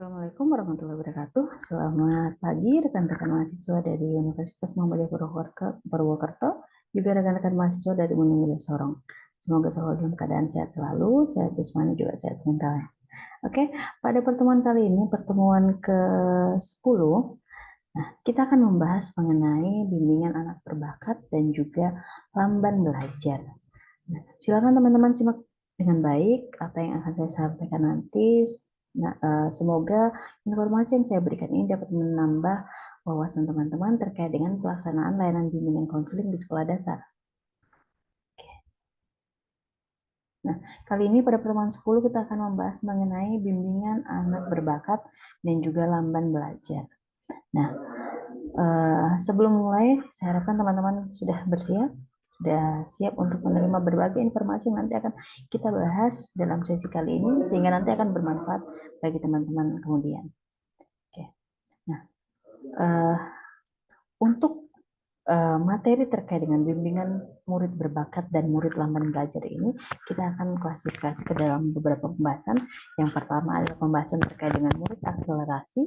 Assalamualaikum warahmatullahi wabarakatuh. Selamat pagi rekan-rekan mahasiswa dari Universitas Muhammadiyah Purwokerto, juga rekan-rekan mahasiswa dari Unmulia Sorong. Semoga selalu dalam keadaan sehat selalu, sehat jasmani juga sehat mentalnya. Oke, pada pertemuan kali ini, pertemuan ke-10, kita akan membahas mengenai bimbingan anak berbakat dan juga lamban belajar. Silakan teman-teman simak dengan baik apa yang akan saya sampaikan nanti. Semoga informasi yang saya berikan ini dapat menambah wawasan teman-teman terkait dengan pelaksanaan layanan bimbingan konseling di sekolah dasar. Nah, kali ini pada pertemuan 10 kita akan membahas mengenai bimbingan anak berbakat dan juga lamban belajar. Nah, sebelum mulai, saya harapkan teman-teman sudah bersiap, sudah siap untuk menerima berbagai informasi yang nanti akan kita bahas dalam sesi kali ini, sehingga nanti akan bermanfaat bagi teman-teman kemudian. Oke. Nah, untuk materi terkait dengan bimbingan murid berbakat dan murid lamban belajar ini, kita akan klasifikasi ke dalam beberapa pembahasan. Yang pertama adalah pembahasan terkait dengan murid akselerasi,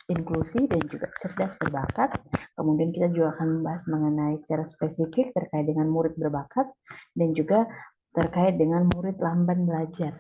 inklusi, dan juga cerdas berbakat. Kemudian kita juga akan membahas mengenai secara spesifik terkait dengan murid berbakat dan juga terkait dengan murid lamban belajar.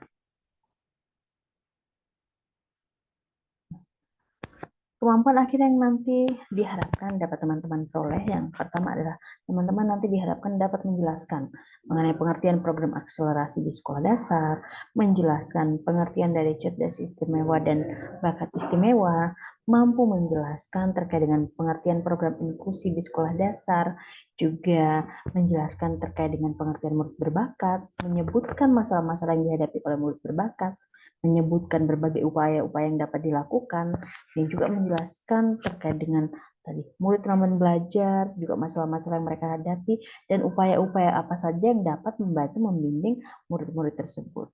Kemampuan akhir yang nanti diharapkan dapat teman-teman peroleh, yang pertama adalah teman-teman nanti diharapkan dapat menjelaskan mengenai pengertian program akselerasi di sekolah dasar, menjelaskan pengertian dari cerdas istimewa dan bakat istimewa, mampu menjelaskan terkait dengan pengertian program inklusi di sekolah dasar, juga menjelaskan terkait dengan pengertian murid berbakat, menyebutkan masalah-masalah yang dihadapi oleh murid berbakat, menyebutkan berbagai upaya-upaya yang dapat dilakukan, dan juga menjelaskan terkait dengan tadi murid lamban belajar, juga masalah-masalah yang mereka hadapi, dan upaya-upaya apa saja yang dapat membantu membimbing murid-murid tersebut.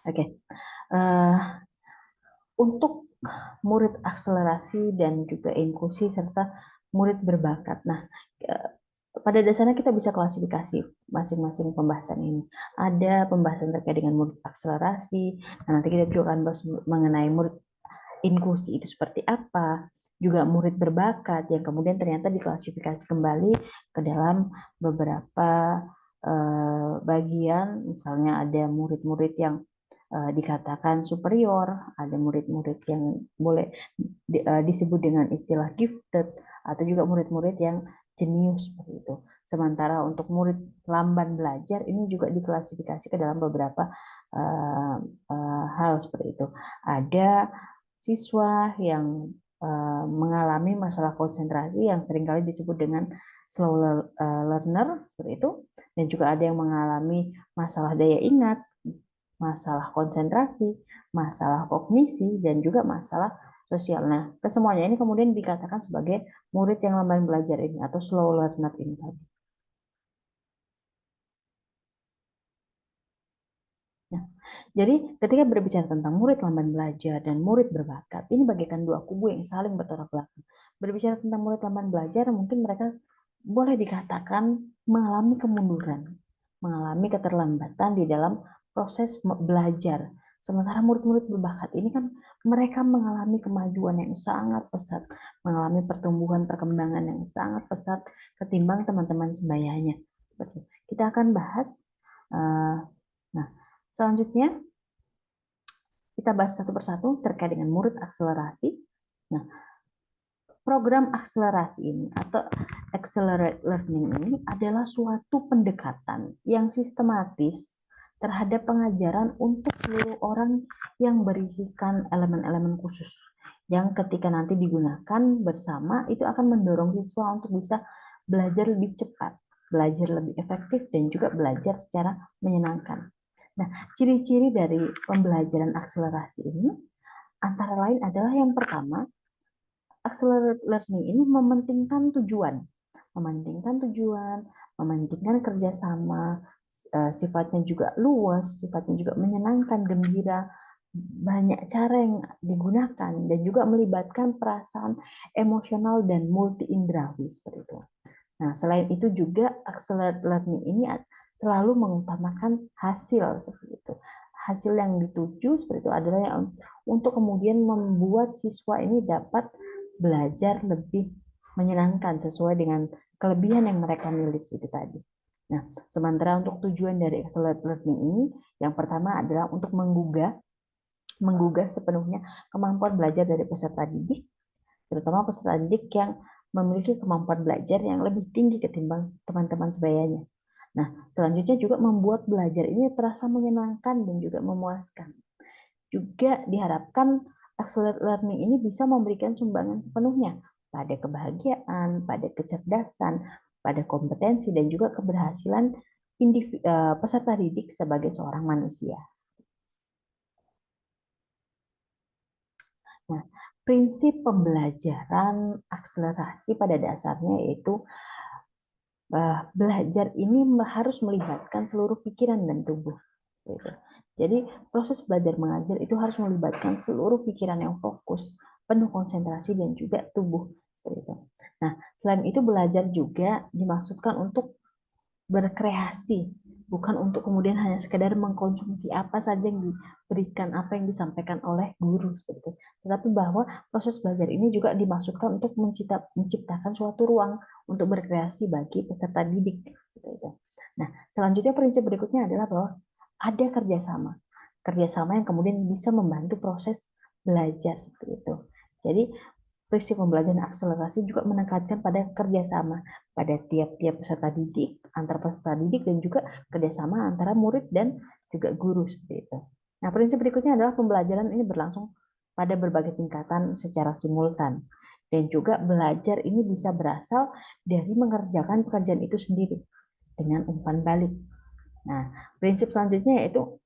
Oke, untuk murid akselerasi dan juga inklusi serta murid berbakat. Nah, pada dasarnya kita bisa klasifikasi masing-masing pembahasan ini. Ada pembahasan terkait dengan murid akselerasi, nah, nanti kita juga akan bahas mengenai murid inklusi itu seperti apa, juga murid berbakat yang kemudian ternyata diklasifikasi kembali ke dalam beberapa bagian, misalnya ada murid-murid yang dikatakan superior, ada murid-murid yang boleh disebut dengan istilah gifted, atau juga murid-murid yang jenius seperti itu. Sementara untuk murid lamban belajar ini juga diklasifikasi ke dalam beberapa hal seperti itu. Ada siswa yang mengalami masalah konsentrasi yang seringkali disebut dengan slow learner seperti itu, dan juga ada yang mengalami masalah daya ingat, masalah konsentrasi, masalah kognisi, dan juga masalah sosial. Nah, kesemuanya ini kemudian dikatakan sebagai murid yang lamban belajar ini atau slow learner ini tadi. Nah, jadi ketika berbicara tentang murid lamban belajar dan murid berbakat, ini bagaikan dua kubu yang saling bertolak belakang. Berbicara tentang murid lamban belajar, mungkin mereka boleh dikatakan mengalami kemunduran, mengalami keterlambatan di dalam proses belajar. Sementara murid-murid berbakat ini kan mereka mengalami kemajuan yang sangat pesat, mengalami pertumbuhan perkembangan yang sangat pesat ketimbang teman-teman sebayanya. Seperti itu. Kita akan bahas. Nah, selanjutnya kita bahas satu persatu terkait dengan murid akselerasi. Nah, program akselerasi ini atau accelerate learning ini adalah suatu pendekatan yang sistematis terhadap pengajaran untuk seluruh orang yang berisikan elemen-elemen khusus yang ketika nanti digunakan bersama itu akan mendorong siswa untuk bisa belajar lebih cepat, belajar lebih efektif, dan juga belajar secara menyenangkan. Nah, ciri-ciri dari pembelajaran akselerasi ini antara lain adalah yang pertama, accelerate learning ini mementingkan tujuan, mementingkan kerjasama, sifatnya juga luas, sifatnya juga menyenangkan, gembira, banyak cara yang digunakan, dan juga melibatkan perasaan emosional dan multi indrawi seperti itu. Nah, selain itu juga accelerate learning ini selalu mengutamakan hasil seperti itu. hasil yang dituju seperti itu adalah yang untuk kemudian membuat siswa ini dapat belajar lebih menyenangkan sesuai dengan kelebihan yang mereka miliki itu tadi. Nah, sementara untuk tujuan dari accelerated learning ini, yang pertama adalah untuk menggugah sepenuhnya kemampuan belajar dari peserta didik, terutama peserta didik yang memiliki kemampuan belajar yang lebih tinggi ketimbang teman-teman sebayanya. Nah, selanjutnya juga membuat belajar ini terasa menyenangkan dan juga memuaskan. Juga diharapkan accelerated learning ini bisa memberikan sumbangan sepenuhnya pada kebahagiaan, pada kecerdasan, pada kompetensi, dan juga keberhasilan peserta didik sebagai seorang manusia. Nah, prinsip pembelajaran akselerasi pada dasarnya yaitu belajar ini harus melibatkan seluruh pikiran dan tubuh. Jadi proses belajar mengajar itu harus melibatkan seluruh pikiran yang fokus, penuh konsentrasi dan juga tubuh. Nah, selain itu belajar juga dimaksudkan untuk berkreasi, bukan untuk kemudian hanya sekedar mengkonsumsi apa saja yang diberikan, apa yang disampaikan oleh guru seperti itu. Tetapi bahwa proses belajar ini juga dimaksudkan untuk menciptakan suatu ruang untuk berkreasi bagi peserta didik seperti itu. Nah, selanjutnya prinsip berikutnya adalah bahwa ada kerjasama yang kemudian bisa membantu proses belajar seperti itu. Jadi prinsip pembelajaran akselerasi juga menekankan pada kerjasama pada tiap-tiap peserta didik, antar peserta didik, dan juga kerjasama antara murid dan juga guru seperti itu. Nah, prinsip berikutnya adalah pembelajaran ini berlangsung pada berbagai tingkatan secara simultan. Dan juga belajar ini bisa berasal dari mengerjakan pekerjaan itu sendiri dengan umpan balik. Nah, prinsip selanjutnya yaitu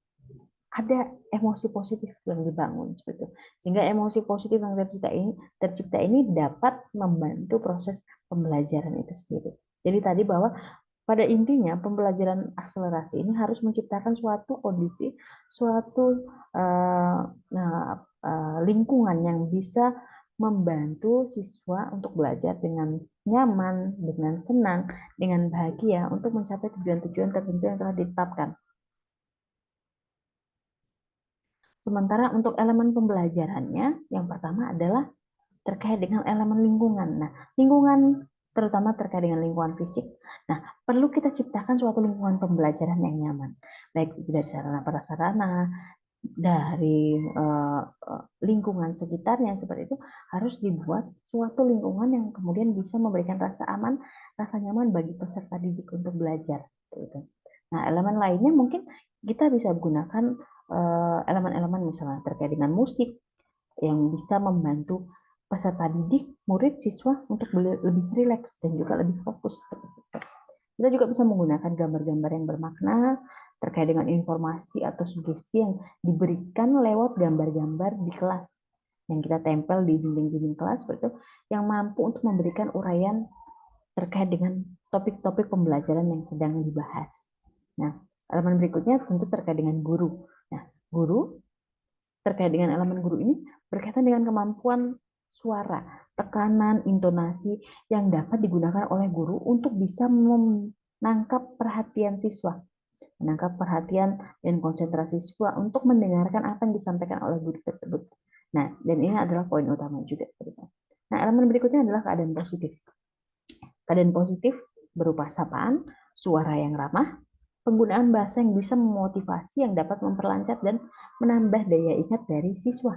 ada emosi positif yang dibangun seperti itu. Sehingga emosi positif yang tercipta ini dapat membantu proses pembelajaran itu sendiri. Jadi tadi bahwa pada intinya pembelajaran akselerasi ini harus menciptakan suatu kondisi, suatu lingkungan yang bisa membantu siswa untuk belajar dengan nyaman, dengan senang, dengan bahagia untuk mencapai tujuan-tujuan tertentu yang telah ditetapkan. Sementara untuk elemen pembelajarannya, yang pertama adalah terkait dengan elemen lingkungan. Nah, lingkungan terutama terkait dengan lingkungan fisik. Nah, perlu kita ciptakan suatu lingkungan pembelajaran yang nyaman, baik itu dari sarana prasarana, dari lingkungan sekitarnya seperti itu harus dibuat suatu lingkungan yang kemudian bisa memberikan rasa aman, rasa nyaman bagi peserta didik untuk belajar. Nah, elemen lainnya mungkin kita bisa gunakan elemen-elemen misalnya terkait dengan musik yang bisa membantu peserta didik, murid, siswa untuk lebih rileks dan juga lebih fokus. Kita juga bisa menggunakan gambar-gambar yang bermakna terkait dengan informasi atau sugesti yang diberikan lewat gambar-gambar di kelas yang kita tempel di dinding-dinding kelas seperti itu, yang mampu untuk memberikan uraian terkait dengan topik-topik pembelajaran yang sedang dibahas. Nah, elemen berikutnya tentu terkait dengan guru. Nah, guru terkait dengan elemen guru ini berkaitan dengan kemampuan suara, tekanan, intonasi yang dapat digunakan oleh guru untuk bisa menangkap perhatian siswa, menangkap perhatian dan konsentrasi siswa untuk mendengarkan apa yang disampaikan oleh guru tersebut. Nah, dan ini adalah poin utama juga. Nah, elemen berikutnya adalah keadaan positif. Keadaan positif berupa sapaan, suara yang ramah, penggunaan bahasa yang bisa memotivasi yang dapat memperlancar dan menambah daya ingat dari siswa.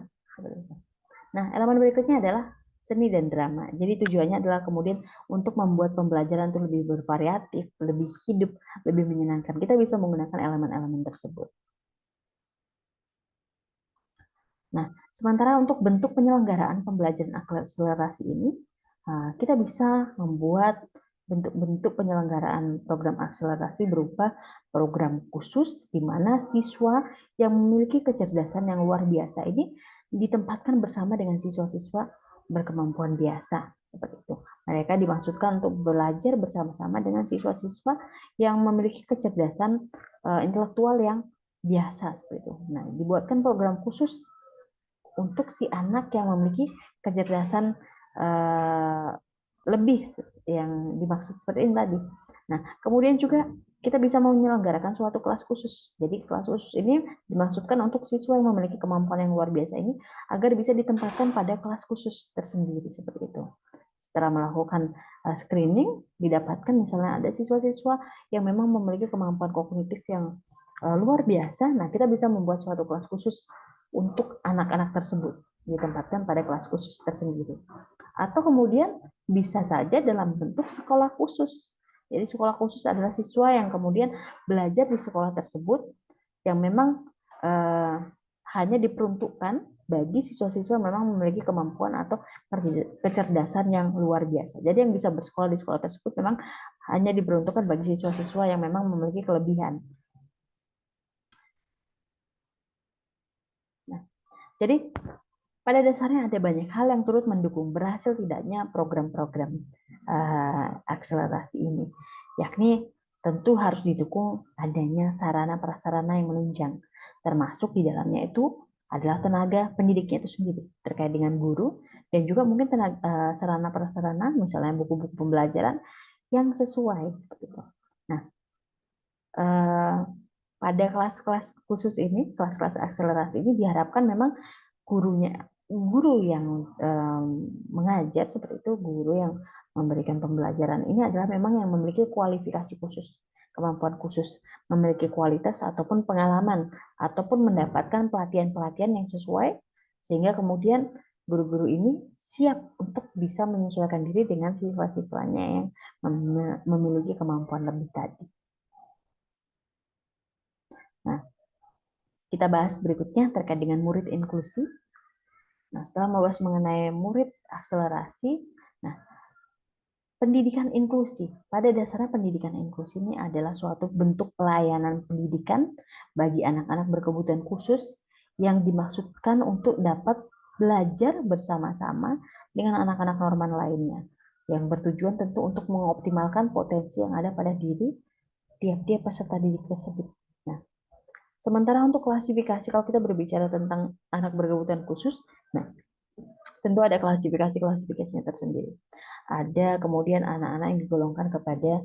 Nah, elemen berikutnya adalah seni dan drama. Jadi tujuannya adalah kemudian untuk membuat pembelajaran itu lebih bervariatif, lebih hidup, lebih menyenangkan. Kita bisa menggunakan elemen-elemen tersebut. Nah, sementara untuk bentuk penyelenggaraan pembelajaran akselerasi ini, kita bisa membuat bentuk-bentuk penyelenggaraan program akselerasi berupa program khusus di mana siswa yang memiliki kecerdasan yang luar biasa ini ditempatkan bersama dengan siswa-siswa berkemampuan biasa seperti itu. Mereka dimaksudkan untuk belajar bersama-sama dengan siswa-siswa yang memiliki kecerdasan intelektual yang biasa seperti itu. Nah, dibuatkan program khusus untuk si anak yang memiliki kecerdasan lebih yang dimaksud seperti ini tadi. Nah, kemudian juga kita bisa menyelenggarakan suatu kelas khusus. Jadi kelas khusus ini dimaksudkan untuk siswa yang memiliki kemampuan yang luar biasa ini agar bisa ditempatkan pada kelas khusus tersendiri seperti itu. Setelah melakukan screening, didapatkan misalnya ada siswa-siswa yang memang memiliki kemampuan kognitif yang luar biasa. Nah, kita bisa membuat suatu kelas khusus untuk anak-anak tersebut, ditempatkan pada kelas khusus tersendiri. Atau kemudian bisa saja dalam bentuk sekolah khusus. Jadi sekolah khusus adalah siswa yang kemudian belajar di sekolah tersebut yang memang hanya diperuntukkan bagi siswa-siswa yang memang memiliki kemampuan atau kecerdasan yang luar biasa. Jadi yang bisa bersekolah di sekolah tersebut memang hanya diperuntukkan bagi siswa-siswa yang memang memiliki kelebihan. Nah, jadi pada dasarnya ada banyak hal yang turut mendukung berhasil tidaknya program-program akselerasi ini, yakni tentu harus didukung adanya sarana prasarana yang menunjang, termasuk di dalamnya itu adalah tenaga pendidiknya itu sendiri terkait dengan guru dan juga mungkin sarana prasarana misalnya buku-buku pembelajaran yang sesuai seperti itu. Nah, pada kelas-kelas khusus ini, kelas-kelas akselerasi ini diharapkan memang guru yang mengajar seperti itu, guru yang memberikan pembelajaran ini adalah memang yang memiliki kualifikasi khusus, kemampuan khusus, memiliki kualitas ataupun pengalaman, ataupun mendapatkan pelatihan-pelatihan yang sesuai, sehingga kemudian guru-guru ini siap untuk bisa menyesuaikan diri dengan siswa-siswanya yang memiliki kemampuan lebih tadi. Nah, kita bahas berikutnya terkait dengan murid inklusi. Nah, setelah membahas mengenai murid akselerasi, nah, pendidikan inklusi. Pada dasarnya pendidikan inklusi ini adalah suatu bentuk pelayanan pendidikan bagi anak-anak berkebutuhan khusus yang dimaksudkan untuk dapat belajar bersama-sama dengan anak-anak normal lainnya, yang bertujuan tentu untuk mengoptimalkan potensi yang ada pada diri tiap-tiap peserta didik tersebut. Nah, sementara untuk klasifikasi, kalau kita berbicara tentang anak berkebutuhan khusus, nah, tentu ada klasifikasinya tersendiri. Ada kemudian anak-anak yang digolongkan kepada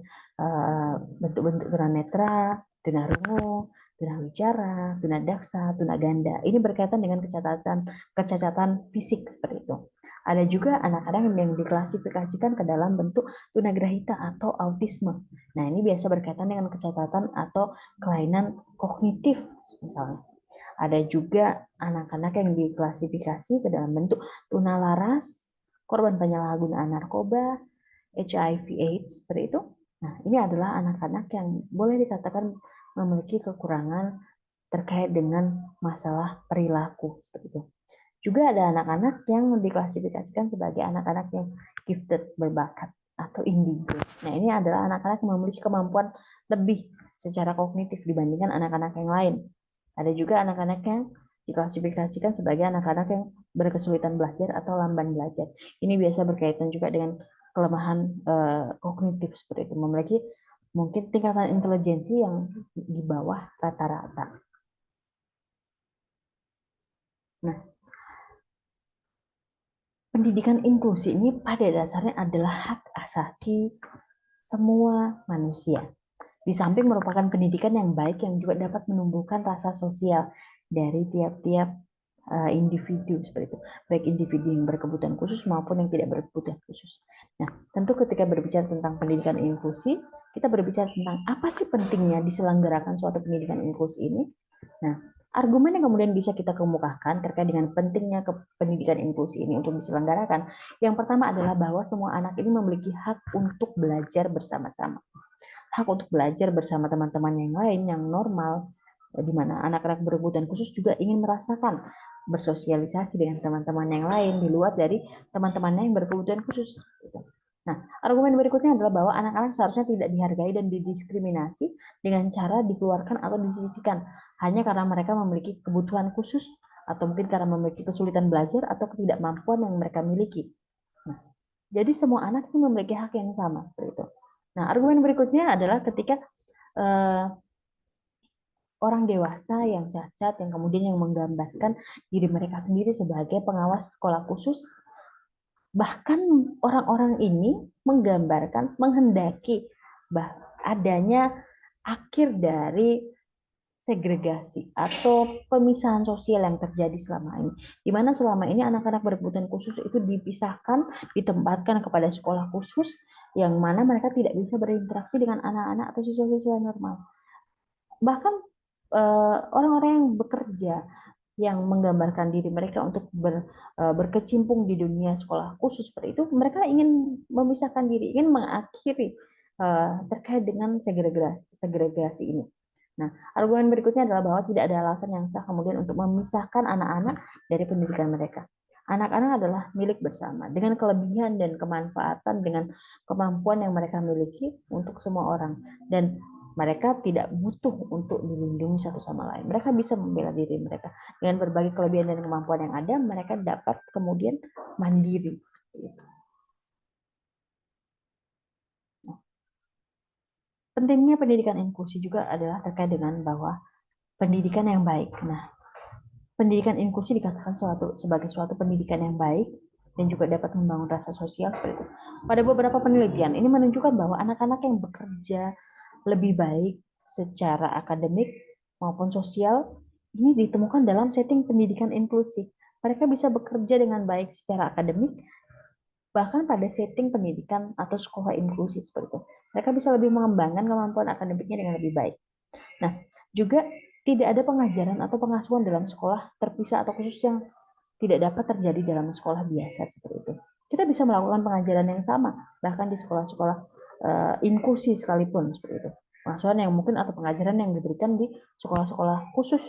bentuk-bentuk tunanetra, tunarungu, tunawicara, tunadaksa, tunaganda. Ini berkaitan dengan kecacatan fisik seperti itu. Ada juga anak-anak yang diklasifikasikan ke dalam bentuk tunagrahita atau autisme. Nah, ini biasa berkaitan dengan kecacatan atau kelainan kognitif misalnya. Ada juga anak-anak yang diklasifikasi ke dalam bentuk tunalaras, korban penyalahgunaan narkoba, HIV/AIDS, seperti itu. Nah, ini adalah anak-anak yang boleh dikatakan memiliki kekurangan terkait dengan masalah perilaku, seperti itu. Juga ada anak-anak yang diklasifikasikan sebagai anak-anak yang gifted, berbakat, atau indigo. Nah, ini adalah anak-anak yang memiliki kemampuan lebih secara kognitif dibandingkan anak-anak yang lain. Ada juga anak-anak yang diklasifikasikan sebagai anak-anak yang berkesulitan belajar atau lamban belajar. Ini biasa berkaitan juga dengan kelemahan kognitif seperti itu, memiliki mungkin tingkatan intelijensi yang di bawah rata-rata. Nah, pendidikan inklusi ini pada dasarnya adalah hak asasi semua manusia. Di samping merupakan pendidikan yang baik yang juga dapat menumbuhkan rasa sosial dari tiap-tiap individu seperti itu, baik individu yang berkebutuhan khusus maupun yang tidak berkebutuhan khusus. Nah, tentu ketika berbicara tentang pendidikan inklusi, kita berbicara tentang apa sih pentingnya diselenggarakan suatu pendidikan inklusi ini. Nah, argumen yang kemudian bisa kita kemukakan terkait dengan pentingnya pendidikan inklusi ini untuk diselenggarakan, yang pertama adalah bahwa semua anak ini memiliki hak untuk belajar bersama-sama, hak untuk belajar bersama teman-teman yang lain yang normal, di mana anak-anak berkebutuhan khusus juga ingin merasakan bersosialisasi dengan teman-teman yang lain di luar dari teman-temannya yang berkebutuhan khusus. Nah, argumen berikutnya adalah bahwa anak-anak seharusnya tidak dihargai dan didiskriminasi dengan cara dikeluarkan atau disisihkan hanya karena mereka memiliki kebutuhan khusus atau mungkin karena memiliki kesulitan belajar atau ketidakmampuan yang mereka miliki. Nah, jadi semua anak itu memiliki hak yang sama seperti itu. Nah, argumen berikutnya adalah ketika orang dewasa yang cacat, yang kemudian yang menggambarkan diri mereka sendiri sebagai pengawas sekolah khusus, bahkan orang-orang ini menggambarkan, menghendaki adanya akhir dari segregasi atau pemisahan sosial yang terjadi selama ini. Di mana selama ini anak-anak berkebutuhan khusus itu dipisahkan, ditempatkan kepada sekolah khusus yang mana mereka tidak bisa berinteraksi dengan anak-anak atau siswa-siswa normal. Bahkan orang-orang yang bekerja yang menggambarkan diri mereka untuk berkecimpung di dunia sekolah khusus seperti itu, mereka ingin memisahkan diri, ingin mengakhiri terkait dengan segregasi ini. Nah, argumen berikutnya adalah bahwa tidak ada alasan yang sah kemudian untuk memisahkan anak-anak dari pendidikan mereka. Anak-anak adalah milik bersama, dengan kelebihan dan kemanfaatan, dengan kemampuan yang mereka miliki untuk semua orang. Dan mereka tidak butuh untuk dilindungi satu sama lain. Mereka bisa membela diri mereka. Dengan berbagai kelebihan dan kemampuan yang ada, mereka dapat kemudian mandiri. Nah, pentingnya pendidikan inklusi juga adalah terkait dengan bahwa pendidikan yang baik. Nah, pendidikan inklusi dikatakan sebagai suatu pendidikan yang baik dan juga dapat membangun rasa sosial seperti itu. Pada beberapa penelitian, ini menunjukkan bahwa anak-anak yang bekerja lebih baik secara akademik maupun sosial ini ditemukan dalam setting pendidikan inklusi. Mereka bisa bekerja dengan baik secara akademik, bahkan pada setting pendidikan atau sekolah inklusi seperti itu. Mereka bisa lebih mengembangkan kemampuan akademiknya dengan lebih baik. Nah, juga tidak ada pengajaran atau pengasuhan dalam sekolah terpisah atau khusus yang tidak dapat terjadi dalam sekolah biasa seperti itu. Kita bisa melakukan pengajaran yang sama, bahkan di sekolah-sekolah inklusi sekalipun seperti itu. Pengasuhan yang mungkin atau pengajaran yang diberikan di sekolah-sekolah khusus.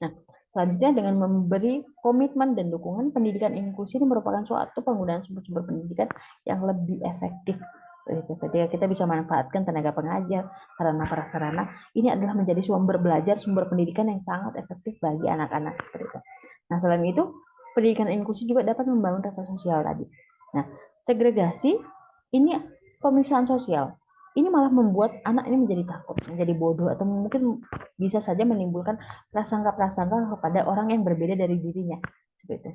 Nah, selanjutnya dengan memberi komitmen dan dukungan, pendidikan inklusi ini merupakan suatu penggunaan sumber-sumber pendidikan yang lebih efektif. Ketika kita bisa manfaatkan tenaga pengajar, sarana prasarana, ini adalah menjadi sumber belajar, sumber pendidikan yang sangat efektif bagi anak-anak seperti itu. Nah, selain itu, pendidikan inklusi juga dapat membangun rasa sosial tadi. Nah, segregasi ini pemisahan sosial. Ini malah membuat anak ini menjadi takut, menjadi bodoh, atau mungkin bisa saja menimbulkan prasangka-prasangka kepada orang yang berbeda dari dirinya. Seperti itu.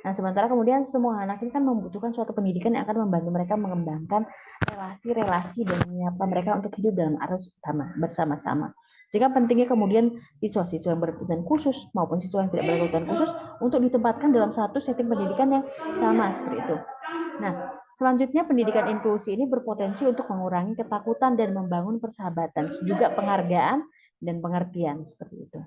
Nah, sementara kemudian semua anak ini kan membutuhkan suatu pendidikan yang akan membantu mereka mengembangkan relasi-relasi dan menyiapkan mereka untuk hidup dalam arus utama bersama-sama. Sehingga pentingnya kemudian siswa-siswa yang berkebutuhan khusus maupun siswa yang tidak berkebutuhan khusus untuk ditempatkan dalam satu setting pendidikan yang sama seperti itu. Nah, selanjutnya pendidikan inklusi ini berpotensi untuk mengurangi ketakutan dan membangun persahabatan, juga penghargaan dan pengertian seperti itu.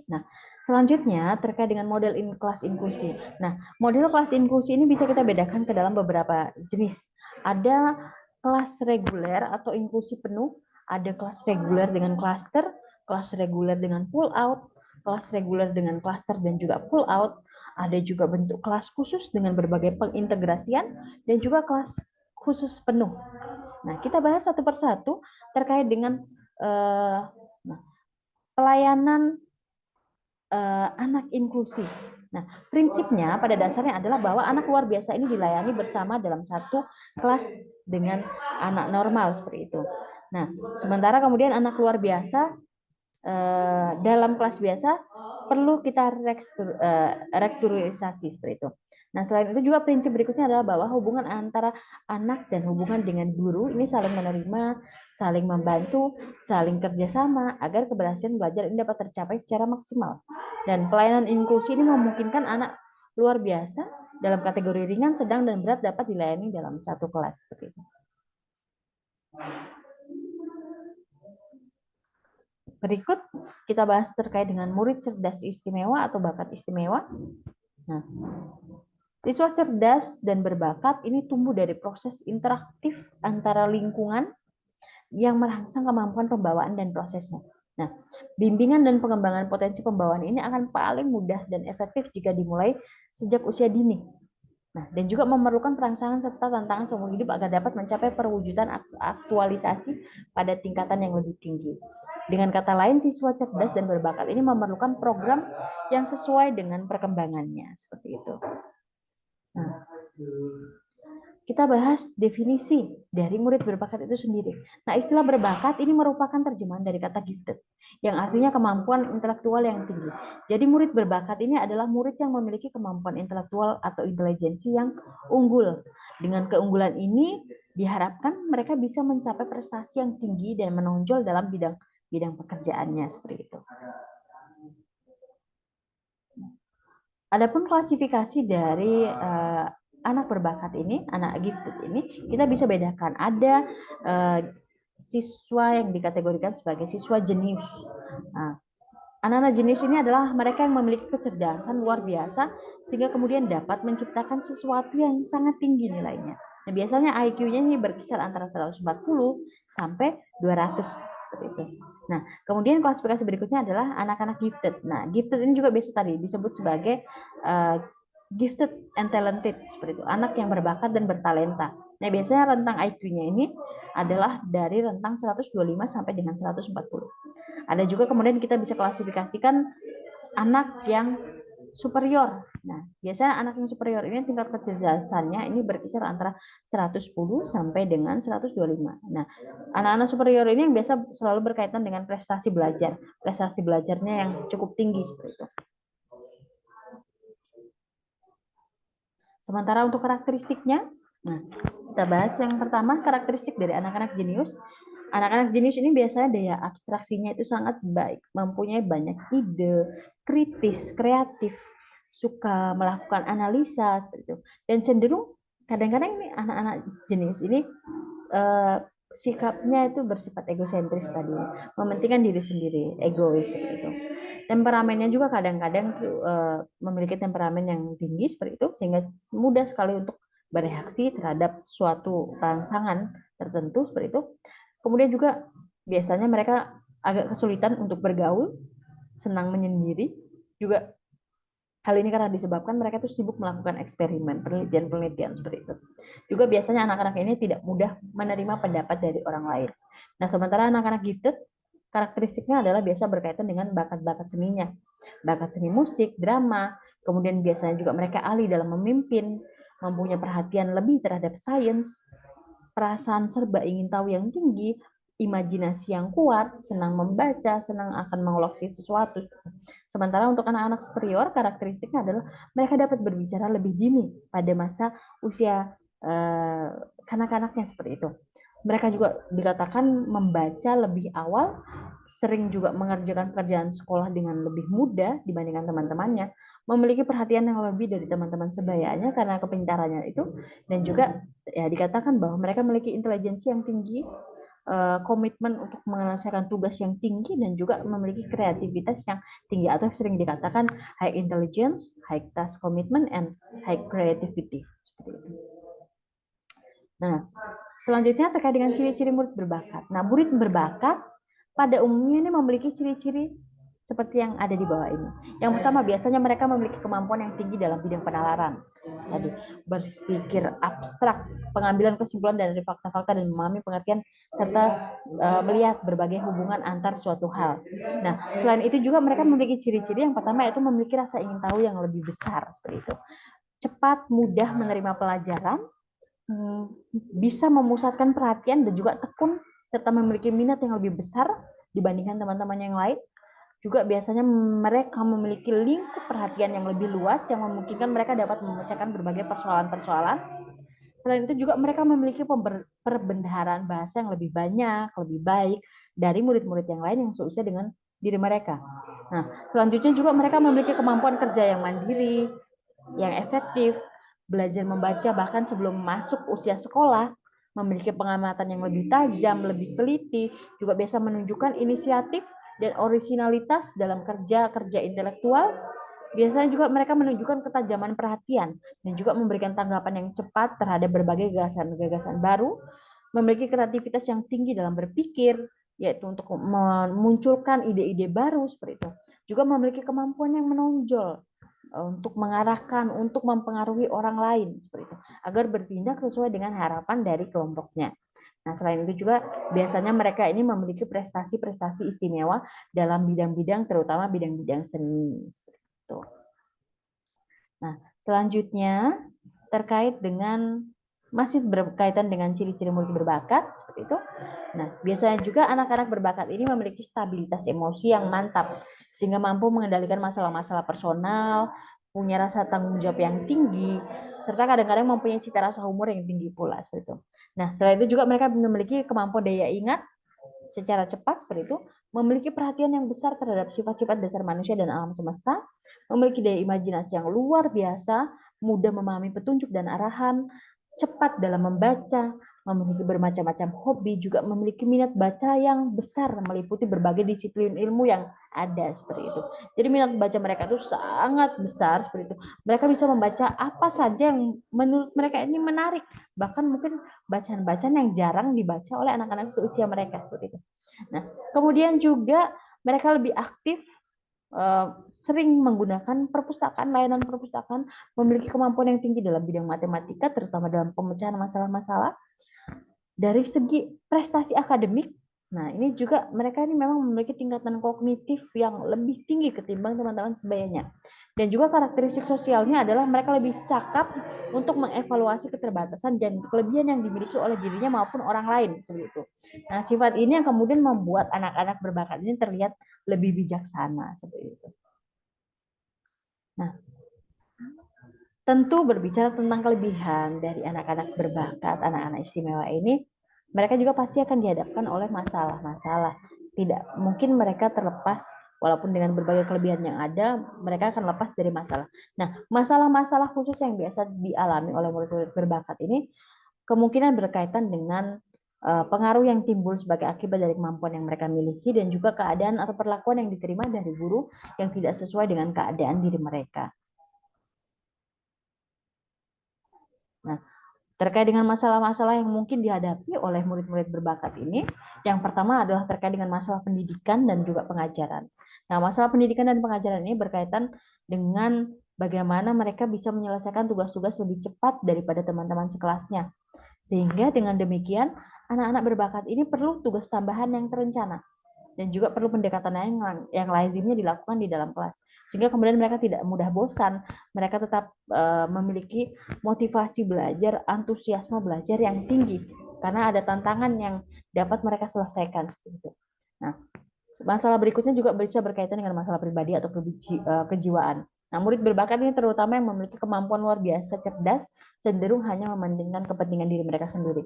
Nah, selanjutnya terkait dengan model kelas inklusi. Nah, model kelas inklusi ini bisa kita bedakan ke dalam beberapa jenis. Ada kelas reguler atau inklusi penuh, ada kelas reguler dengan klaster, kelas reguler dengan pull out, kelas reguler dengan klaster dan juga pull out, ada juga bentuk kelas khusus dengan berbagai pengintegrasian, dan juga kelas khusus penuh. Nah, kita bahas satu persatu terkait dengan pelayanan anak inklusi. Nah, prinsipnya pada dasarnya adalah bahwa anak luar biasa ini dilayani bersama dalam satu kelas dengan anak normal seperti itu. Nah, sementara kemudian anak luar biasa dalam kelas biasa perlu kita restrukturisasi seperti itu. Nah, selain itu juga prinsip berikutnya adalah bahwa hubungan antara anak dan hubungan dengan guru ini saling menerima, saling membantu, saling kerjasama agar keberhasilan belajar ini dapat tercapai secara maksimal. Dan pelayanan inklusi ini memungkinkan anak luar biasa dalam kategori ringan, sedang, dan berat dapat dilayani dalam satu kelas seperti itu. Berikut kita bahas terkait dengan murid cerdas istimewa atau bakat istimewa. Nah, siswa cerdas dan berbakat ini tumbuh dari proses interaktif antara lingkungan yang merangsang kemampuan pembawaan dan prosesnya. Nah, bimbingan dan pengembangan potensi pembawaan ini akan paling mudah dan efektif jika dimulai sejak usia dini. Nah, dan juga memerlukan perangsangan serta tantangan seumur hidup agar dapat mencapai perwujudan aktualisasi pada tingkatan yang lebih tinggi. Dengan kata lain, siswa cerdas dan berbakat ini memerlukan program yang sesuai dengan perkembangannya, seperti itu. Nah, kita bahas definisi dari murid berbakat itu sendiri. Nah, istilah berbakat ini merupakan terjemahan dari kata gifted, yang artinya kemampuan intelektual yang tinggi. Jadi murid berbakat ini adalah murid yang memiliki kemampuan intelektual atau intelijensi yang unggul. Dengan keunggulan ini diharapkan mereka bisa mencapai prestasi yang tinggi dan menonjol dalam bidang pekerjaannya seperti itu. Adapun klasifikasi dari anak berbakat ini, anak gifted ini, kita bisa bedakan. Ada siswa yang dikategorikan sebagai siswa jenius. Nah, anak-anak jenius ini adalah mereka yang memiliki kecerdasan luar biasa sehingga kemudian dapat menciptakan sesuatu yang sangat tinggi nilainya. Nah, biasanya IQ-nya ini berkisar antara 140 sampai 200 seperti itu. Nah, kemudian klasifikasi berikutnya adalah anak-anak gifted. Nah, gifted ini juga biasa tadi disebut sebagai gifted and talented seperti itu, anak yang berbakat dan bertalenta. Nah, biasanya rentang IQ-nya ini adalah dari rentang 125 sampai dengan 140. Ada juga kemudian kita bisa klasifikasikan anak yang superior. Nah, biasanya anak yang superior ini tingkat kecerdasannya ini berkisar antara 110 sampai dengan 125. Nah, anak-anak superior ini yang biasa selalu berkaitan dengan prestasi belajar. Prestasi belajarnya yang cukup tinggi seperti itu. Sementara untuk karakteristiknya, nah, kita bahas yang pertama, karakteristik dari anak-anak jenius. Anak-anak jenius ini biasanya daya abstraksinya itu sangat baik, mempunyai banyak ide, kritis, kreatif, suka melakukan analisa seperti itu, dan cenderung kadang-kadang ini anak-anak jenius ini sikapnya itu bersifat egosentris tadi, mementingkan diri sendiri, egois seperti itu. Temperamennya juga kadang-kadang memiliki temperamen yang tinggi seperti itu, sehingga mudah sekali untuk bereaksi terhadap suatu rangsangan tertentu seperti itu. Kemudian juga biasanya mereka agak kesulitan untuk bergaul, senang menyendiri, juga hal ini karena disebabkan mereka tuh sibuk melakukan eksperimen, penelitian-penelitian seperti itu. Juga biasanya anak-anak ini tidak mudah menerima pendapat dari orang lain. Nah, sementara anak-anak gifted, karakteristiknya adalah biasa berkaitan dengan bakat-bakat seninya. Bakat seni musik, drama, kemudian biasanya juga mereka ahli dalam memimpin, mempunyai perhatian lebih terhadap sains, perasaan serba ingin tahu yang tinggi, imajinasi yang kuat, senang membaca, senang akan mengoleksi sesuatu. Sementara untuk anak-anak superior, karakteristiknya adalah mereka dapat berbicara lebih dini pada masa usia kanak-kanaknya seperti itu. Mereka juga dikatakan membaca lebih awal, sering juga mengerjakan pekerjaan sekolah dengan lebih mudah dibandingkan teman-temannya, memiliki perhatian yang lebih dari teman-teman sebayanya karena kepintarannya itu, dan juga ya dikatakan bahwa mereka memiliki intelijensi yang tinggi, komitmen untuk menyelesaikan tugas yang tinggi, dan juga memiliki kreativitas yang tinggi atau sering dikatakan high intelligence, high task commitment, and high creativity. Seperti itu. Nah, selanjutnya terkait dengan ciri-ciri murid berbakat. Nah, murid berbakat pada umumnya ini memiliki ciri-ciri seperti yang ada di bawah ini. Yang pertama, biasanya mereka memiliki kemampuan yang tinggi dalam bidang penalaran. Tadi, berpikir abstrak, pengambilan kesimpulan dari fakta-fakta, dan memahami pengertian serta melihat berbagai hubungan antar suatu hal. Nah, selain itu juga mereka memiliki ciri-ciri yang pertama yaitu memiliki rasa ingin tahu yang lebih besar seperti itu. Cepat, mudah menerima pelajaran, bisa memusatkan perhatian dan juga tekun, serta memiliki minat yang lebih besar dibandingkan teman-teman yang lain. Juga biasanya mereka memiliki lingkup perhatian yang lebih luas yang memungkinkan mereka dapat memecahkan berbagai persoalan-persoalan. Selain itu juga mereka memiliki perbendaharaan bahasa yang lebih banyak, lebih baik dari murid-murid yang lain yang seusia dengan diri mereka. Nah, selanjutnya juga mereka memiliki kemampuan kerja yang mandiri, yang efektif, belajar membaca bahkan sebelum masuk usia sekolah, memiliki pengamatan yang lebih tajam, lebih teliti, juga biasa menunjukkan inisiatif dan originalitas dalam kerja intelektual. Biasanya juga mereka menunjukkan ketajaman perhatian dan juga memberikan tanggapan yang cepat terhadap berbagai gagasan-gagasan baru, memiliki kreativitas yang tinggi dalam berpikir, yaitu untuk memunculkan ide-ide baru seperti itu. Juga memiliki kemampuan yang menonjol untuk mengarahkan, untuk mempengaruhi orang lain seperti itu, agar bertindak sesuai dengan harapan dari kelompoknya. Nah, selain itu juga biasanya mereka ini memiliki prestasi-prestasi istimewa dalam bidang-bidang, terutama bidang-bidang seni seperti itu. Nah, selanjutnya terkait dengan masih berkaitan dengan ciri-ciri murid berbakat seperti itu. Nah, biasanya juga anak-anak berbakat ini memiliki stabilitas emosi yang mantap sehingga mampu mengendalikan masalah-masalah personal, punya rasa tanggung jawab yang tinggi, serta kadang-kadang mempunyai cita rasa humor yang tinggi pula seperti itu. Nah, selain itu juga mereka memiliki kemampuan daya ingat secara cepat seperti itu, memiliki perhatian yang besar terhadap sifat-sifat dasar manusia dan alam semesta, memiliki daya imajinasi yang luar biasa, mudah memahami petunjuk dan arahan, cepat dalam membaca, memiliki bermacam-macam hobi, juga memiliki minat baca yang besar meliputi berbagai disiplin ilmu yang ada seperti itu. Jadi minat baca mereka itu sangat besar seperti itu. Mereka bisa membaca apa saja yang menurut mereka ini menarik, bahkan mungkin bacaan-bacaan yang jarang dibaca oleh anak-anak seusia mereka seperti itu. Nah, kemudian juga mereka lebih aktif, sering menggunakan perpustakaan, layanan perpustakaan, memiliki kemampuan yang tinggi dalam bidang matematika, terutama dalam pemecahan masalah-masalah. Dari segi prestasi akademik, nah ini juga mereka ini memang memiliki tingkatan kognitif yang lebih tinggi ketimbang teman-teman sebayanya. Dan juga karakteristik sosialnya adalah mereka lebih cakap untuk mengevaluasi keterbatasan dan kelebihan yang dimiliki oleh dirinya maupun orang lain seperti itu. Nah, sifat ini yang kemudian membuat anak-anak berbakat ini terlihat lebih bijaksana seperti itu. Nah, tentu berbicara tentang kelebihan dari anak-anak berbakat, anak-anak istimewa ini, mereka juga pasti akan dihadapkan oleh masalah-masalah. Tidak mungkin mereka terlepas, walaupun dengan berbagai kelebihan yang ada, mereka akan lepas dari masalah. Nah, masalah-masalah khusus yang biasa dialami oleh murid-murid berbakat ini kemungkinan berkaitan dengan pengaruh yang timbul sebagai akibat dari kemampuan yang mereka miliki dan juga keadaan atau perlakuan yang diterima dari guru yang tidak sesuai dengan keadaan diri mereka. Nah, terkait dengan masalah-masalah yang mungkin dihadapi oleh murid-murid berbakat ini, yang pertama adalah terkait dengan masalah pendidikan dan juga pengajaran. Nah, masalah pendidikan dan pengajaran ini berkaitan dengan bagaimana mereka bisa menyelesaikan tugas-tugas lebih cepat daripada teman-teman sekelasnya. Sehingga dengan demikian, anak-anak berbakat ini perlu tugas tambahan yang terencana dan juga perlu pendekatan yang lazimnya dilakukan di dalam kelas. Sehingga kemudian mereka tidak mudah bosan, mereka tetap memiliki motivasi belajar, antusiasme belajar yang tinggi karena ada tantangan yang dapat mereka selesaikan seperti itu. Nah, masalah berikutnya juga bisa berkaitan dengan masalah pribadi atau kejiwaan. Nah, murid berbakat ini terutama yang memiliki kemampuan luar biasa cerdas, cenderung hanya mementingkan kepentingan diri mereka sendiri.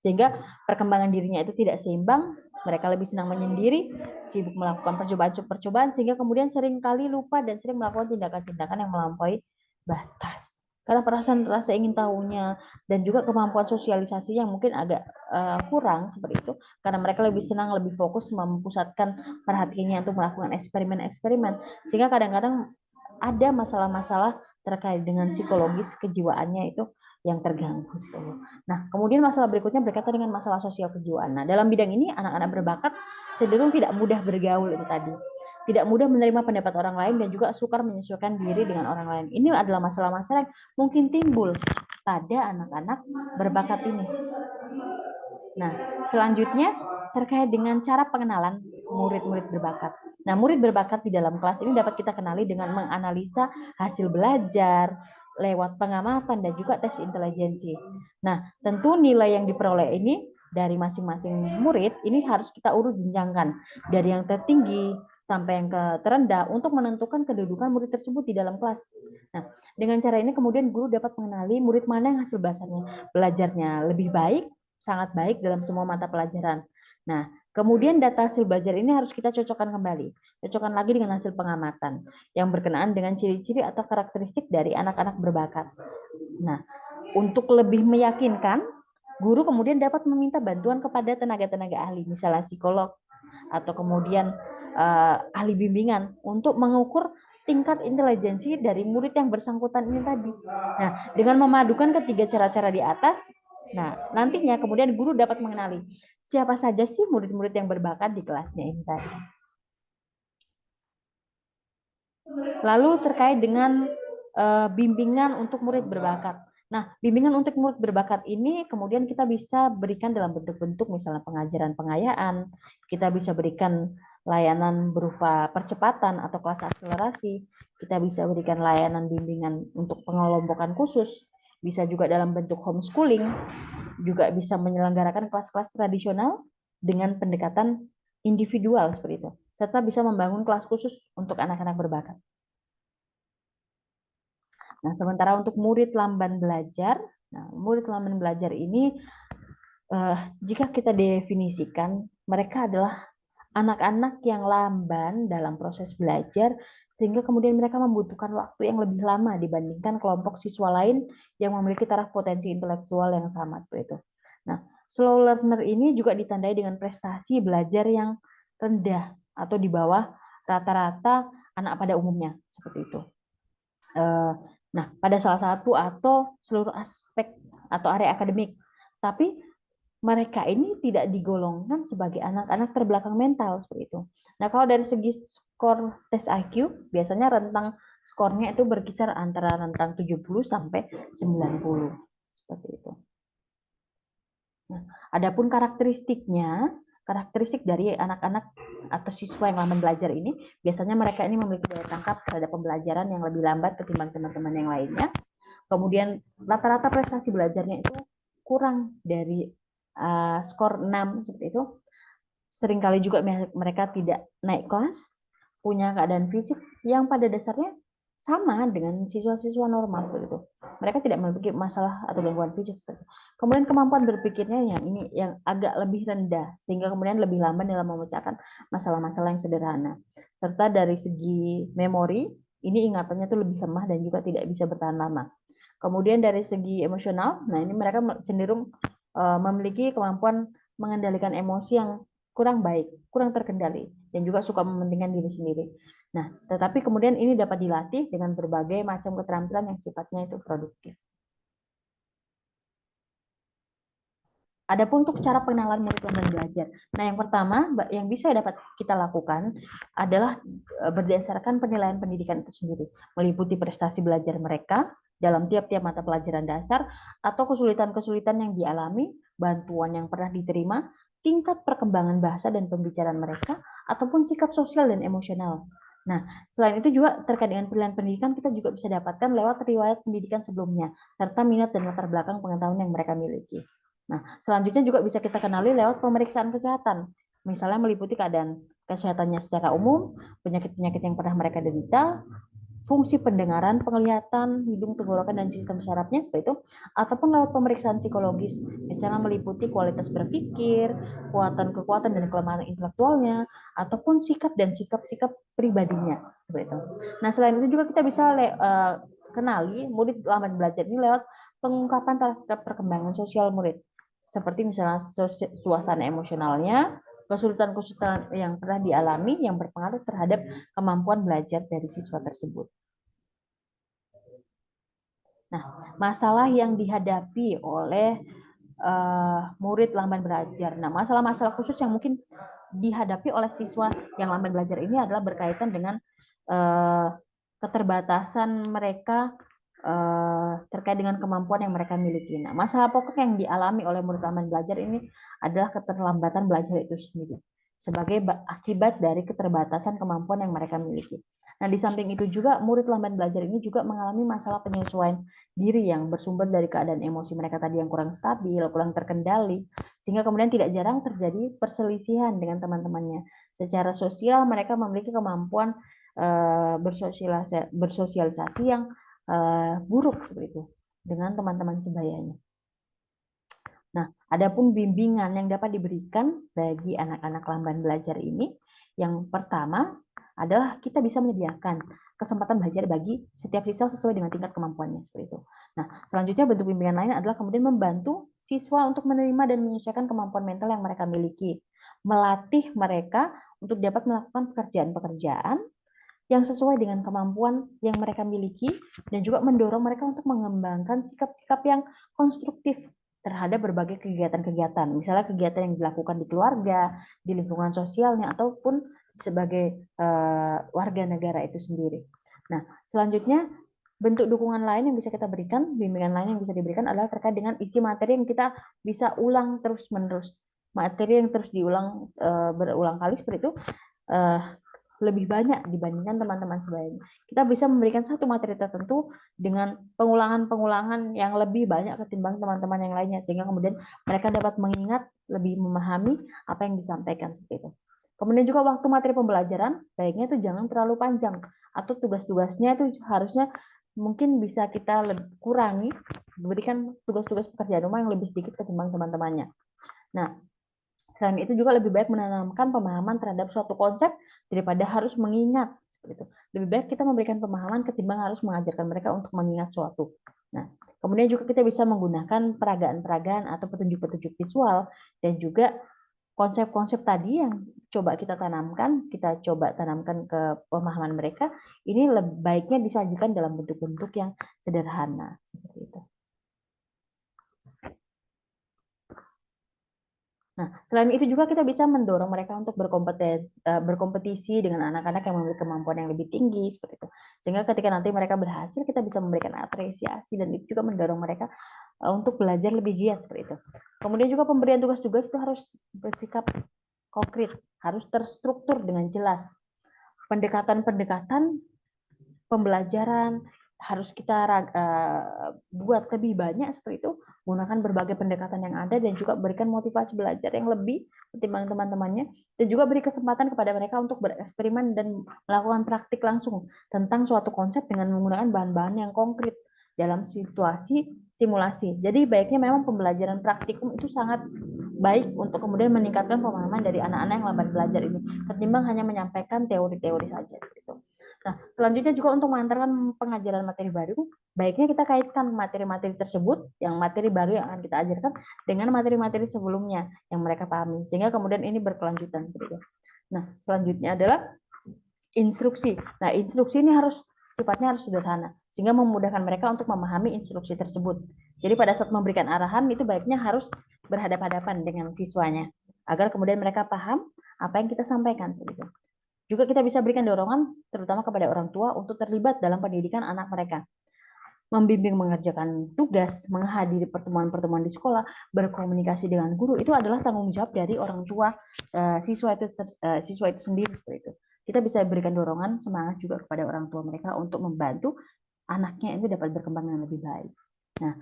Sehingga perkembangan dirinya itu tidak seimbang, mereka lebih senang menyendiri, sibuk melakukan percobaan-percobaan, sehingga kemudian sering kali lupa dan sering melakukan tindakan-tindakan yang melampaui batas. Karena perasaan rasa ingin tahunya dan juga kemampuan sosialisasi yang mungkin agak kurang seperti itu, karena mereka lebih senang, lebih fokus memusatkan perhatiannya untuk melakukan eksperimen-eksperimen, sehingga kadang-kadang ada masalah-masalah terkait dengan psikologis kejiwaannya itu yang terganggu. Nah, kemudian masalah berikutnya berkaitan dengan masalah sosial kejiwaan. Nah, dalam bidang ini anak-anak berbakat cenderung tidak mudah bergaul itu tadi. Tidak mudah menerima pendapat orang lain dan juga sukar menyesuaikan diri dengan orang lain. Ini adalah masalah-masalah yang mungkin timbul pada anak-anak berbakat ini. Nah, selanjutnya terkait dengan cara pengenalan murid-murid berbakat. Nah, murid berbakat di dalam kelas ini dapat kita kenali dengan menganalisa hasil belajar lewat pengamatan dan juga tes intelijensi. Nah, tentu nilai yang diperoleh ini dari masing-masing murid ini harus kita urut jenjangkan dari yang tertinggi sampai yang terendah untuk menentukan kedudukan murid tersebut di dalam kelas. Nah, dengan cara ini kemudian guru dapat mengenali murid mana yang hasil belajarnya lebih baik, sangat baik dalam semua mata pelajaran. Nah, kemudian data hasil belajar ini harus kita cocokkan kembali. Cocokkan lagi dengan hasil pengamatan yang berkenaan dengan ciri-ciri atau karakteristik dari anak-anak berbakat. Nah, untuk lebih meyakinkan, guru kemudian dapat meminta bantuan kepada tenaga-tenaga ahli, misalnya psikolog atau kemudian ahli bimbingan untuk mengukur tingkat intelijensi dari murid yang bersangkutan ini tadi. Nah, dengan memadukan ketiga cara-cara di atas, nah nantinya kemudian guru dapat mengenali siapa saja sih murid-murid yang berbakat di kelasnya ini tadi. Lalu terkait dengan bimbingan untuk murid berbakat. Nah, bimbingan untuk murid berbakat ini kemudian kita bisa berikan dalam bentuk-bentuk misalnya pengajaran pengayaan, kita bisa berikan layanan berupa percepatan atau kelas akselerasi, kita bisa berikan layanan bimbingan untuk pengelompokan khusus, bisa juga dalam bentuk homeschooling, juga bisa menyelenggarakan kelas-kelas tradisional dengan pendekatan individual seperti itu, serta bisa membangun kelas khusus untuk anak-anak berbakat. Nah, sementara untuk murid lamban belajar, murid lamban belajar ini jika kita definisikan, mereka adalah anak-anak yang lamban dalam proses belajar, sehingga kemudian mereka membutuhkan waktu yang lebih lama dibandingkan kelompok siswa lain yang memiliki taraf potensi intelektual yang sama seperti itu. Nah, slow learner ini juga ditandai dengan prestasi belajar yang rendah atau di bawah rata-rata anak pada umumnya seperti itu. Nah, pada salah satu atau seluruh aspek atau area akademik, tapi mereka ini tidak digolongkan sebagai anak-anak terbelakang mental seperti itu. Nah, kalau dari segi skor tes IQ, biasanya rentang skornya itu berkisar antara rentang 70 sampai 90 seperti itu. Nah, adapun karakteristik dari anak-anak atau siswa yang lamban belajar ini, biasanya mereka ini memiliki daya tangkap terhadap pembelajaran yang lebih lambat ketimbang teman-teman yang lainnya. Kemudian rata-rata prestasi belajarnya itu kurang dari skor 6 seperti itu. Seringkali juga mereka tidak naik kelas, punya keadaan fisik yang pada dasarnya sama dengan siswa-siswa normal seperti itu. Mereka tidak memiliki masalah atau gangguan fisik seperti itu. Kemudian kemampuan berpikirnya yang agak lebih rendah, sehingga kemudian lebih lamban dalam memecahkan masalah-masalah yang sederhana. Serta dari segi memori, ini ingatannya itu lebih lemah dan juga tidak bisa bertahan lama. Kemudian dari segi emosional, nah ini mereka cenderung memiliki kemampuan mengendalikan emosi yang kurang baik, kurang terkendali, dan juga suka mementingkan diri sendiri. Nah, tetapi kemudian ini dapat dilatih dengan berbagai macam keterampilan yang sifatnya itu produktif. Adapun untuk cara pengenalan murid lamban belajar. Nah, yang pertama yang bisa dapat kita lakukan adalah berdasarkan penilaian pendidikan itu sendiri, meliputi prestasi belajar mereka dalam tiap-tiap mata pelajaran dasar atau kesulitan-kesulitan yang dialami, bantuan yang pernah diterima, tingkat perkembangan bahasa dan pembicaraan mereka, ataupun sikap sosial dan emosional. Nah, selain itu juga terkait dengan pilihan pendidikan, kita juga bisa dapatkan lewat riwayat pendidikan sebelumnya, serta minat dan latar belakang pengetahuan yang mereka miliki. Nah, selanjutnya juga bisa kita kenali lewat pemeriksaan kesehatan. Misalnya meliputi keadaan kesehatannya secara umum, penyakit-penyakit yang pernah mereka derita, fungsi pendengaran, penglihatan, hidung, tenggorokan, dan sistem sarafnya seperti itu, ataupun lewat pemeriksaan psikologis, misalnya meliputi kualitas berpikir, kekuatan dan kelemahan intelektualnya, ataupun sikap dan sikap-sikap pribadinya seperti itu. Nah, selain itu juga kita bisa kenali murid lamban belajar ini lewat pengungkapan terhadap perkembangan sosial murid, seperti misalnya suasana emosionalnya, kesulitan-kesulitan yang pernah dialami yang berpengaruh terhadap kemampuan belajar dari siswa tersebut. Nah, masalah yang dihadapi oleh murid lamban belajar. Nah, masalah-masalah khusus yang mungkin dihadapi oleh siswa yang lamban belajar ini adalah berkaitan dengan keterbatasan mereka terkait dengan kemampuan yang mereka miliki. Nah, masalah pokok yang dialami oleh murid lamban belajar ini adalah keterlambatan belajar itu sendiri sebagai akibat dari keterbatasan kemampuan yang mereka miliki. Nah, di samping itu juga murid lamban belajar ini juga mengalami masalah penyesuaian diri yang bersumber dari keadaan emosi mereka tadi yang kurang stabil, kurang terkendali, sehingga kemudian tidak jarang terjadi perselisihan dengan teman-temannya. Secara sosial mereka memiliki kemampuan bersosialisasi yang buruk seperti itu dengan teman-teman sebayanya. Nah, adapun bimbingan yang dapat diberikan bagi anak-anak lamban belajar ini, yang pertama adalah kita bisa menyediakan kesempatan belajar bagi setiap siswa sesuai dengan tingkat kemampuannya seperti itu. Nah, selanjutnya bentuk bimbingan lain adalah kemudian membantu siswa untuk menerima dan menyesuaikan kemampuan mental yang mereka miliki, melatih mereka untuk dapat melakukan pekerjaan-pekerjaan yang sesuai dengan kemampuan yang mereka miliki, dan juga mendorong mereka untuk mengembangkan sikap-sikap yang konstruktif terhadap berbagai kegiatan-kegiatan, misalnya kegiatan yang dilakukan di keluarga, di lingkungan sosialnya, ataupun sebagai warga negara itu sendiri. Nah, selanjutnya bentuk dukungan lain yang bisa kita berikan, bimbingan lain yang bisa diberikan adalah terkait dengan isi materi yang kita bisa ulang terus-menerus, materi yang terus diulang berulang kali seperti itu. lebih banyak dibandingkan teman-teman sebelumnya. Kita bisa memberikan satu materi tertentu dengan pengulangan-pengulangan yang lebih banyak ketimbang teman-teman yang lainnya, sehingga kemudian mereka dapat mengingat, lebih memahami apa yang disampaikan seperti itu. Kemudian juga waktu materi pembelajaran, baiknya itu jangan terlalu panjang, atau tugas-tugasnya itu harusnya mungkin bisa kita kurangi, berikan tugas-tugas pekerjaan rumah yang lebih sedikit ketimbang teman-temannya. Nah, selain itu juga lebih baik menanamkan pemahaman terhadap suatu konsep daripada harus mengingat. Seperti itu. Lebih baik kita memberikan pemahaman ketimbang harus mengajarkan mereka untuk mengingat suatu. Nah, kemudian juga kita bisa menggunakan peragaan-peragaan atau petunjuk-petunjuk visual dan juga konsep-konsep tadi yang kita coba tanamkan ke pemahaman mereka, ini lebih baiknya disajikan dalam bentuk-bentuk yang sederhana seperti itu. Nah, selain itu juga kita bisa mendorong mereka untuk berkompetisi dengan anak-anak yang memiliki kemampuan yang lebih tinggi seperti itu. Sehingga ketika nanti mereka berhasil, kita bisa memberikan apresiasi dan itu juga mendorong mereka untuk belajar lebih giat seperti itu. Kemudian juga pemberian tugas-tugas itu harus bersikap konkret, harus terstruktur dengan jelas. Pendekatan-pendekatan pembelajaran harus kita buat lebih banyak seperti itu, gunakan berbagai pendekatan yang ada dan juga berikan motivasi belajar yang lebih ketimbang teman-temannya, dan juga beri kesempatan kepada mereka untuk bereksperimen dan melakukan praktik langsung tentang suatu konsep dengan menggunakan bahan-bahan yang konkret dalam situasi simulasi. Jadi baiknya memang pembelajaran praktikum itu sangat baik untuk kemudian meningkatkan pemahaman dari anak-anak yang lambat belajar ini ketimbang hanya menyampaikan teori-teori saja gitu. Nah, selanjutnya juga untuk mengantarkan pengajaran materi baru, baiknya kita kaitkan materi-materi tersebut, yang materi baru yang akan kita ajarkan dengan materi-materi sebelumnya yang mereka pahami, sehingga kemudian ini berkelanjutan. Gitu. Nah, selanjutnya adalah instruksi. Nah, instruksi ini sifatnya harus sederhana, sehingga memudahkan mereka untuk memahami instruksi tersebut. Jadi pada saat memberikan arahan, itu baiknya harus berhadapan-hadapan dengan siswanya, agar kemudian mereka paham apa yang kita sampaikan. Seperti itu. Juga kita bisa berikan dorongan terutama kepada orang tua untuk terlibat dalam pendidikan anak mereka. Membimbing mengerjakan tugas, menghadiri pertemuan-pertemuan di sekolah, berkomunikasi dengan guru, itu adalah tanggung jawab dari orang tua siswa itu sendiri seperti itu. Kita bisa berikan dorongan, semangat juga kepada orang tua mereka untuk membantu anaknya itu dapat berkembang dengan lebih baik. Nah,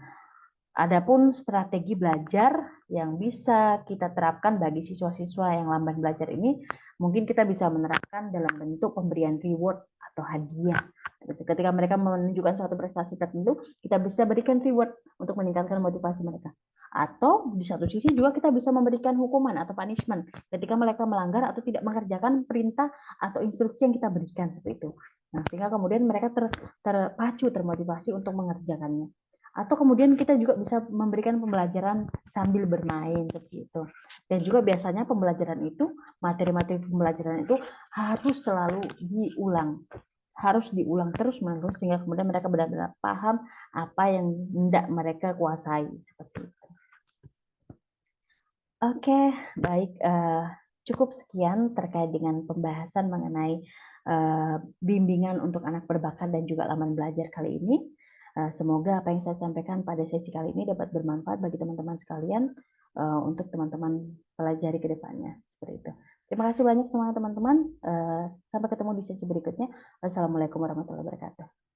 adapun strategi belajar yang bisa kita terapkan bagi siswa-siswa yang lambat belajar ini, mungkin kita bisa menerapkan dalam bentuk pemberian reward atau hadiah. Ketika mereka menunjukkan suatu prestasi tertentu, kita bisa berikan reward untuk meningkatkan motivasi mereka. Atau di satu sisi juga kita bisa memberikan hukuman atau punishment ketika mereka melanggar atau tidak mengerjakan perintah atau instruksi yang kita berikan seperti itu. Nah, sehingga kemudian mereka terpacu, termotivasi untuk mengerjakannya. Atau kemudian kita juga bisa memberikan pembelajaran sambil bermain seperti itu. Dan juga biasanya pembelajaran itu, materi-materi pembelajaran itu harus selalu diulang. Harus diulang terus-menerus sehingga kemudian mereka benar-benar paham apa yang hendak mereka kuasai seperti itu. Oke, baik. Cukup sekian terkait dengan pembahasan mengenai bimbingan untuk anak berbakat dan juga laman belajar kali ini. Semoga apa yang saya sampaikan pada sesi kali ini dapat bermanfaat bagi teman-teman sekalian untuk teman-teman pelajari ke depannya. Seperti itu. Terima kasih banyak semuanya teman-teman. Sampai ketemu di sesi berikutnya. Wassalamualaikum warahmatullahi wabarakatuh.